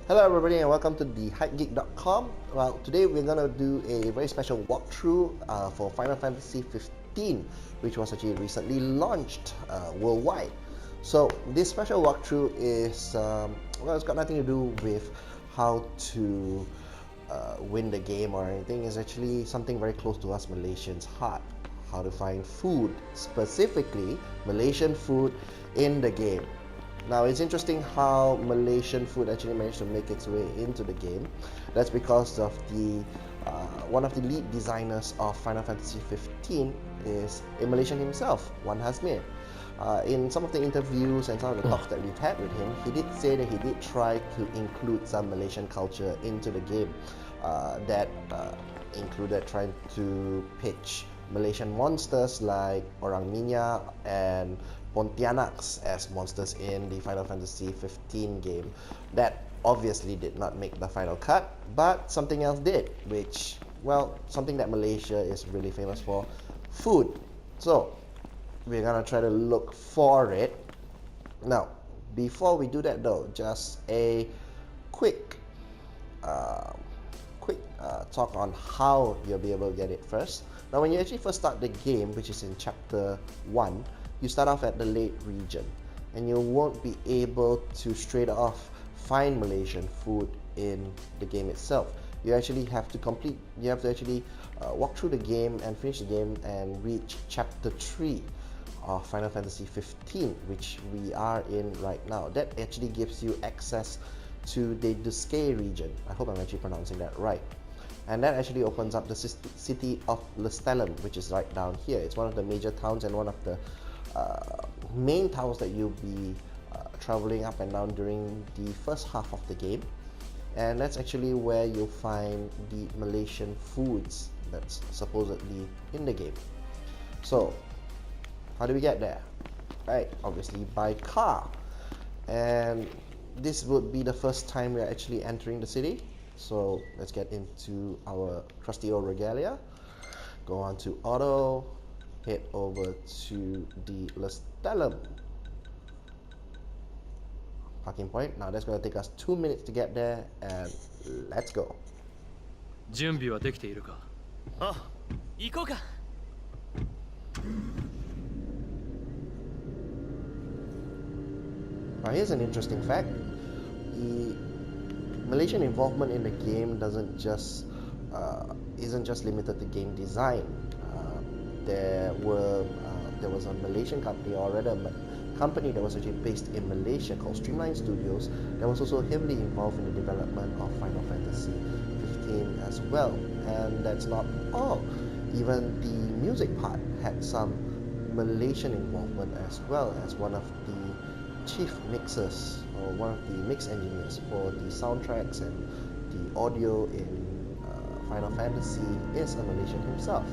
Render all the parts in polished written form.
Hello everybody and welcome to the Geek.com. Well, today we're going to do a very special walkthrough for Final Fantasy XV, which was actually recently launched worldwide. So this special walkthrough is, well, it's got nothing to do with how to win the game or anything. It's actually something very close to us Malaysians' heart. How to find food, specifically Malaysian food in the game. Now it's interesting how Malaysian food actually managed to make its way into the game. That's because of the one of the lead designers of Final Fantasy XV is a Malaysian himself, Wan Hazmir. In some of the interviews and some of the talks that we've had with him, he did say that he did try to include some Malaysian culture into the game. That included trying to pitch Malaysian monsters like Orang Minyak and Pontianaks as monsters in the Final Fantasy XV game. That obviously did not make the final cut, but something else did, which, well, something that Malaysia is really famous for, food. So we're gonna try to look for it. Now, before we do that though, just a quick talk on how you'll be able to get it first. Now, when you actually first start the game, which is in chapter 1, you start off at the late region, and you won't be able to straight off find Malaysian food in the game itself. You actually have to walk through the game and finish the game and reach chapter 3 of Final Fantasy XV, which we are in right now. That actually gives you access to the Duscae region. I hope I'm actually pronouncing that right. And that actually opens up the city of Lestalem, which is right down here. It's one of the major towns and one of the main towns that you'll be traveling up and down during the first half of the game. And that's actually where you'll find the Malaysian foods that's supposedly in the game. So, how do we get there? Right, obviously by car. And this would be the first time we're actually entering the city. So let's get into our trusty old regalia. Go on to auto, head over to the Lestalem parking point. Now that's going to take us 2 minutes to get there, and let's go. 準備はできているか？あ、行こうか。Now here's an interesting fact. The Malaysian involvement in the game isn't just limited to game design. There was a Malaysian company, or rather a company that was actually based in Malaysia called Streamline Studios, that was also heavily involved in the development of Final Fantasy XV as well. And that's not all. Even the music part had some Malaysian involvement as well, as one of the chief mixers, or one of the mix engineers for the soundtracks and the audio in Final Fantasy is a Malaysian himself.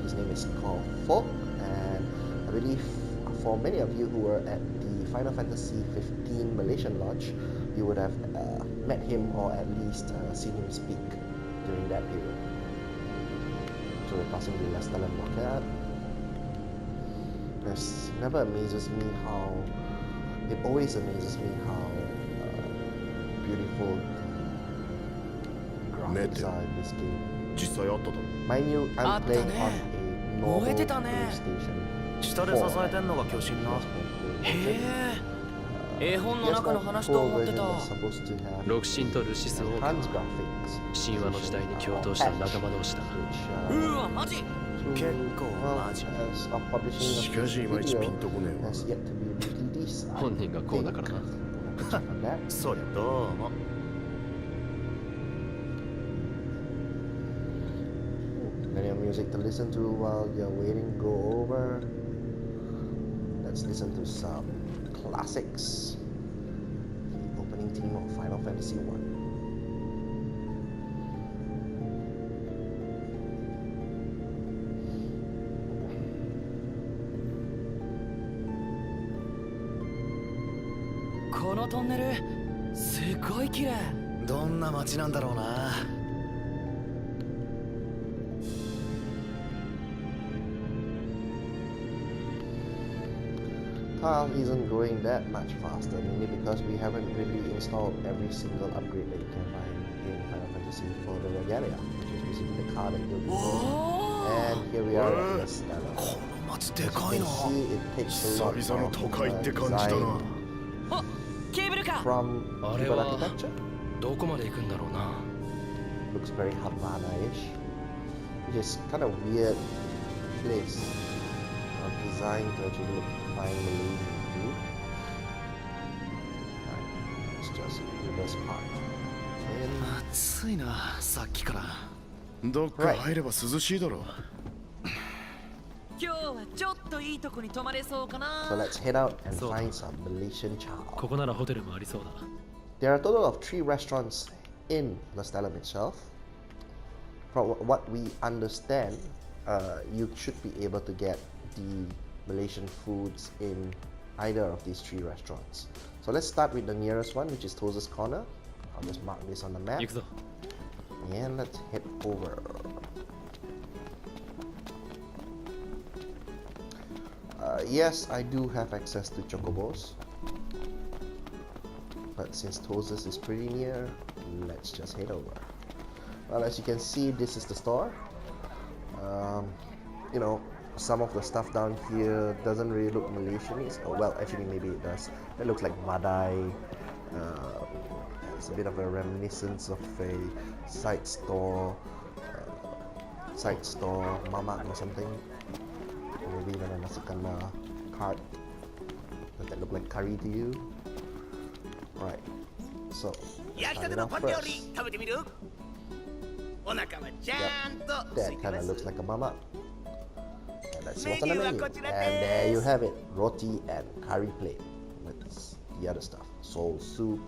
His name is called Folk, and I believe for many of you who were at the Final Fantasy XV Malaysian launch, you would have met him or at least seen him speak during that period. So we're passing the Lestalem Market. It never amazes me how It always amazes me how beautiful the graphics are in this game. Mind you, I'm playing on a normal PlayStation 下で支えてんのが巨神な。へえ。絵本の中の話と思ってた。六神とルシス王家。神話の時代に共闘した仲間同士だ。うわ、マジ？結構マジ。しかしいまいちピンとこねえわ。本人がこうだからな。そりゃどうも。Plenty of music to listen to while you're waiting. Go over. Let's listen to some classics. The opening theme of Final Fantasy I. This tunnel is very beautiful. どんな街なんだろうな。tile isn't growing that much faster, mainly because we haven't really installed every single upgrade that you can find in Final Fantasy for the Regalia, which is basically the car that you'll be building. And here we are at the Stella. As you can see, it takes a lot from design from people architecture. Looks very Havana-ish, which is kind of weird place designed to actually look fine Malaysian food. Let's just reverse part. So let's head out and find some Malaysian chow. There are a total of 3 restaurants in the Stellum itself. From what we understand, you should be able to get the Malaysian foods in either of these 3 restaurants. So let's start with the nearest one, which is Toz's Corner. I'll just mark this on the map. And let's head over. Yes, I do have access to Chocobos. But since Toz's is pretty near, let's just head over. Well, as you can see, this is the store. You know, some of the stuff down here doesn't really look Malaysianese. Oh, well, actually maybe it does. It looks like Madai. It's a bit of a reminiscence of a side store mamak or something. Maybe even a masukkan cart. Does that look like curry to you? Right. So, starting off first. Yep, that kind of looks like a mamak. And let's see what's on the menu. And there you have it, roti and curry plate with the other stuff. Soul soup,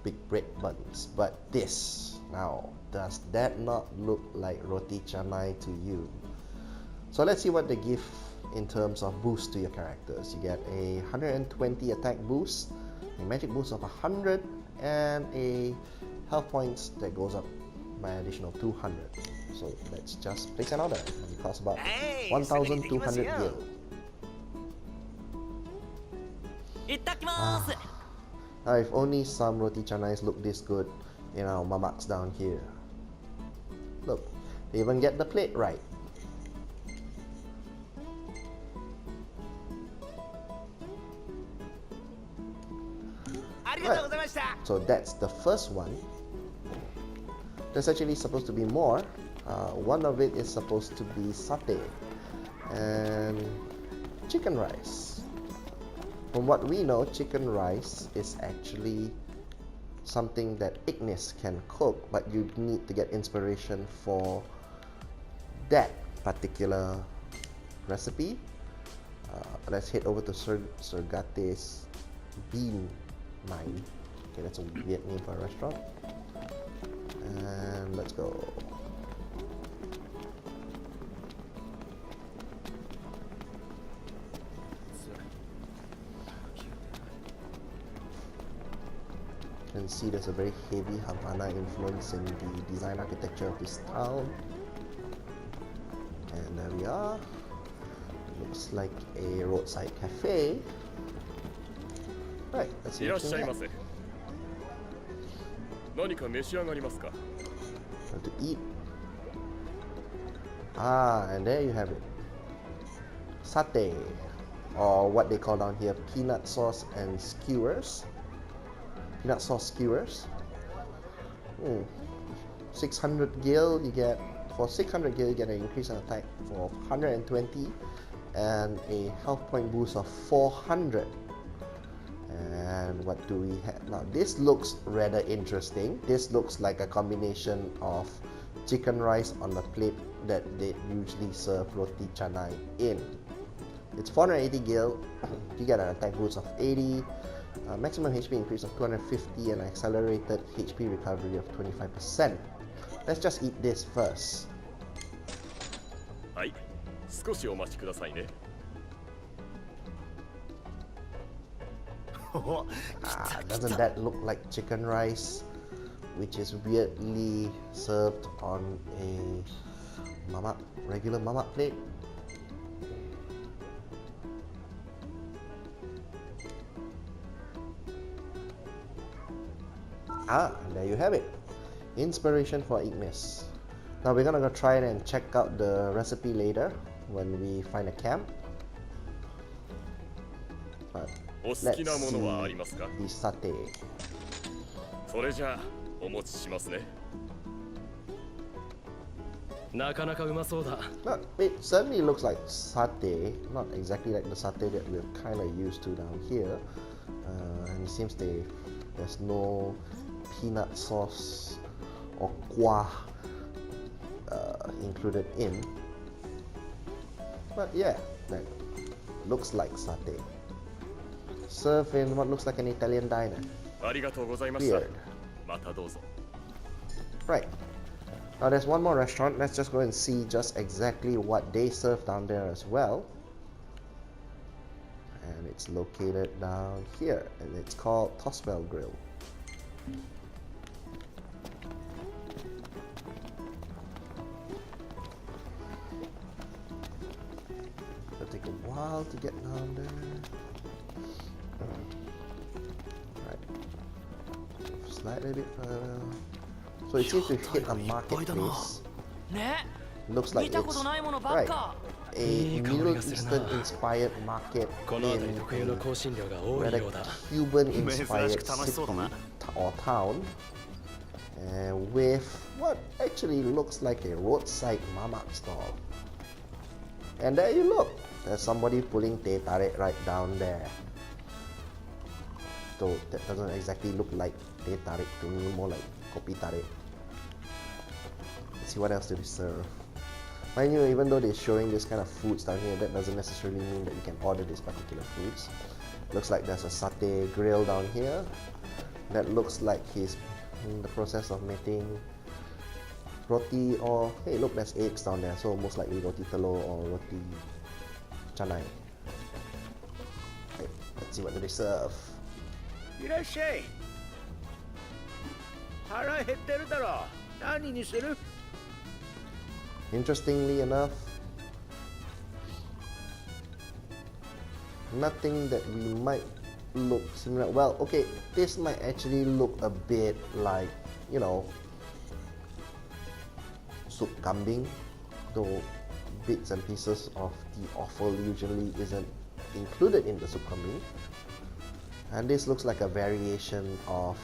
big bread buns. But this, now, does that not look like roti canai to you? So let's see what they give in terms of boost to your characters. You get a 120 attack boost, a magic boost of 100, and a health points that goes up by an additional 200. So let's just place an order. It costs about 1,200 gil. Now if only some roti canais look this good in our mamaks down here. Look, they even get the plate right. Right. So that's the first one. There's actually supposed to be more. One of it is supposed to be satay and chicken rice. From what we know, chicken rice is actually something that Ignis can cook, but you need to get inspiration for that particular recipe. Let's head over to Sergate's Bean Mine. Okay, that's a weird name for a restaurant. And let's go. You can see there's a very heavy Havana influence in the design architecture of this town. And there we are. Looks like a roadside cafe. Right, let's see what we have. What to eat? And there you have it. Satay, or what they call down here peanut sauce and skewers. Peanut sauce skewers. 600 gil, you get, for 600 gil you get an increase in attack for 120 and a health point boost of 400. And what do we have now? This looks rather interesting. This looks like a combination of chicken rice on the plate that they usually serve roti canai in. It's 480 gil. You get an attack boost of 80, maximum HP increase of 250, and accelerated HP recovery of 25%. Let's just eat this first. Doesn't that look like chicken rice, which is weirdly served on a regular mamak plate? And there you have it. Inspiration for Ignis. Now we're gonna go try it and check out the recipe later when we find a camp. But let's see the satay. But it certainly looks like satay, not exactly like the satay that we're kind of used to down here. And it seems there's no peanut sauce or kuah included in. But yeah, that looks like satay. Served in what looks like an Italian diner. Weird. Right. Now there's one more restaurant. Let's just go and see just exactly what they serve down there as well. And it's located down here, and it's called Tosbell Grill. It'll take a while to get down there. Right. Slightly bit further. So it seems we've hit a marketplace. Looks like it's right. A Middle Eastern inspired market in rather Cuban inspired city or town, and with what actually looks like a roadside mamak stall. And there you look, there's somebody pulling teh tarik right down there. Though that doesn't exactly look like teh tarik to me, more like kopi tarik. Let's see what else do they serve. Mind you, even though they're showing this kind of foods down here, that doesn't necessarily mean that you can order these particular foods. Looks like there's a satay grill down here. That looks like he's in the process of making roti, or hey look, there's eggs down there, so most likely roti telur or roti canai. Right, let's see what do they serve. Interestingly enough, nothing that we might look similar. Well, okay, this might actually look a bit like, you know, soup kambing, though bits and pieces of the offal usually isn't included in the soup kambing. And this looks like a variation of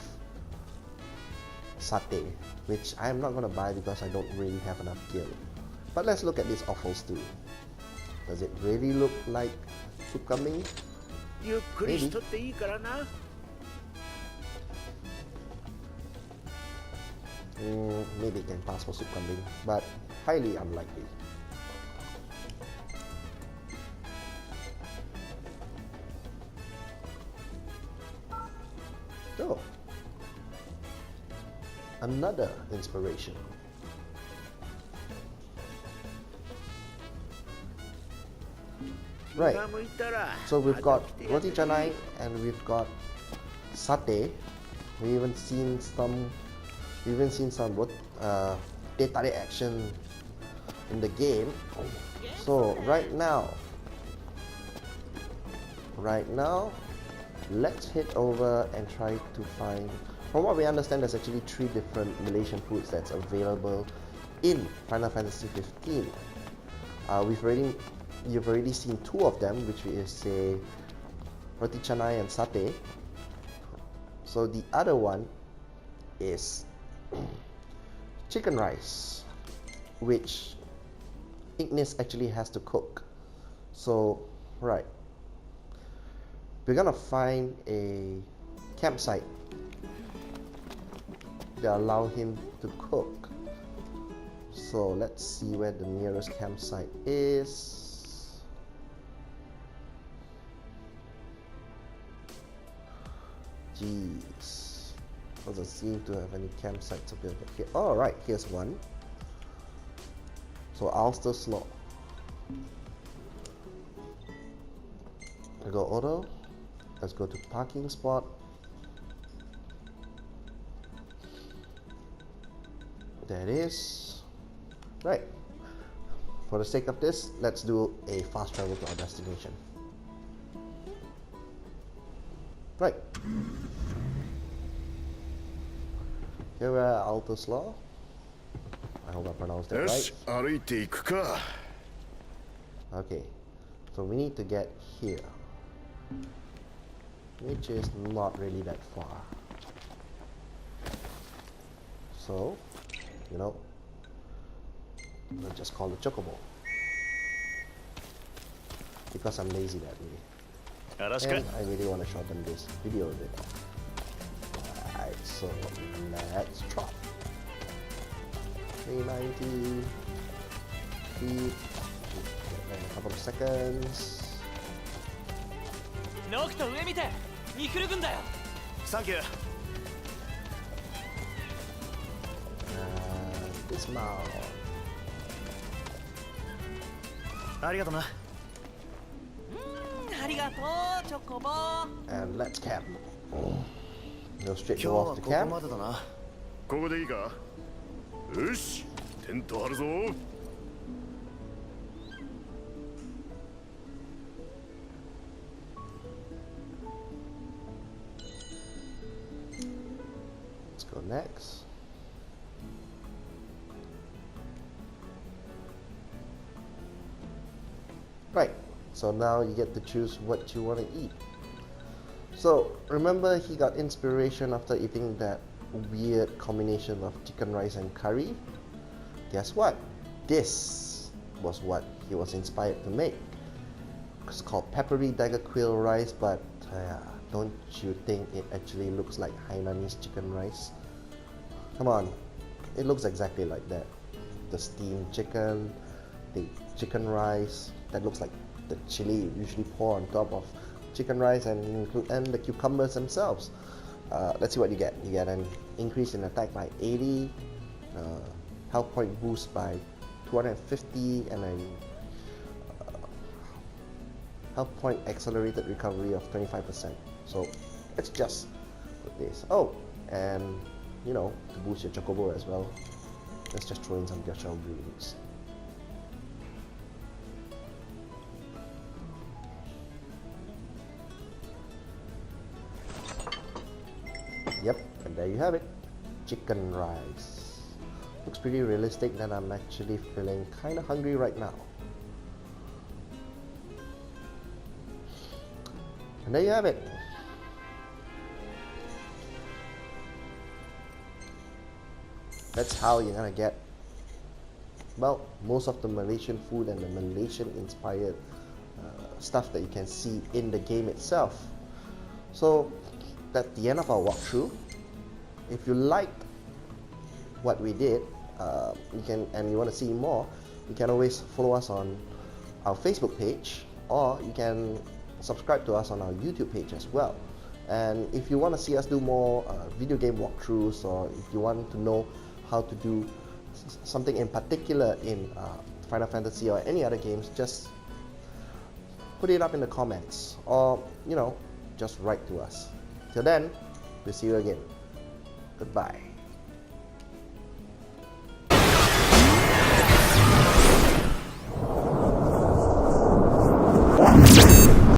satay, which I'm not going to buy because I don't really have enough gil. But let's look at these offals too. Does it really look like soup kambing? Maybe. Maybe it can pass for soup kambing, but highly unlikely. So, another inspiration. Right, so we've got roti canai and we've got satay. We even seen some teh tarik action in the game. So right now, let's head over and try to find. From what we understand, there's actually 3 different Malaysian foods that's available in Final Fantasy XV. You've already seen 2 of them, which is a roti canai and satay. So the other one is chicken rice, which Ignis actually has to cook. So, right, we're gonna find a campsite that allow him to cook. So let's see where the nearest campsite is. Jeez, doesn't seem to have any campsites available here. Oh, right, here's one. So Ulster Slot. I go auto. Let's go to parking spot. There it is. Right. For the sake of this, let's do a fast travel to our destination. Right. Here we are, Altus Law. I hope I pronounced that right. Okay, so we need to get here, which is not really that far. So, you know, let's just call it Chocobo. Because I'm lazy that way. And I really want to shorten this video a bit. Alright, so let's try. 390 feet. In a couple of seconds. Dismount. And let's camp. Go straight to off the camp. Let's go next. Right, so now you get to choose what you want to eat. So remember, he got inspiration after eating that weird combination of chicken rice and curry. Guess what? This was what he was inspired to make. It's called peppery dagger quail rice, but don't you think it actually looks like Hainanese chicken rice? Come on, it looks exactly like that. The steamed chicken, the chicken rice, that looks like the chili you usually pour on top of chicken rice, and the cucumbers themselves. Let's see what you get. You get an increase in attack by 80, health point boost by 250, and a health point accelerated recovery of 25%. So let's just put this. Oh, and you know, to boost your chocobo as well, let's just throw in some Gashel greens. Yep, and there you have it. Chicken rice. Looks pretty realistic, and I'm actually feeling kind of hungry right now. And there you have it. That's how you're gonna get, well, most of the Malaysian food and the Malaysian inspired stuff that you can see in the game itself. So that's the end of our walkthrough. If you liked what we did, and you want to see more, you can always follow us on our Facebook page, or you can subscribe to us on our YouTube page as well. And if you want to see us do more video game walkthroughs, or if you want to know how to do something in particular in Final Fantasy or any other games, just put it up in the comments, or you know, just write to us. Till then, we'll see you again. Goodbye.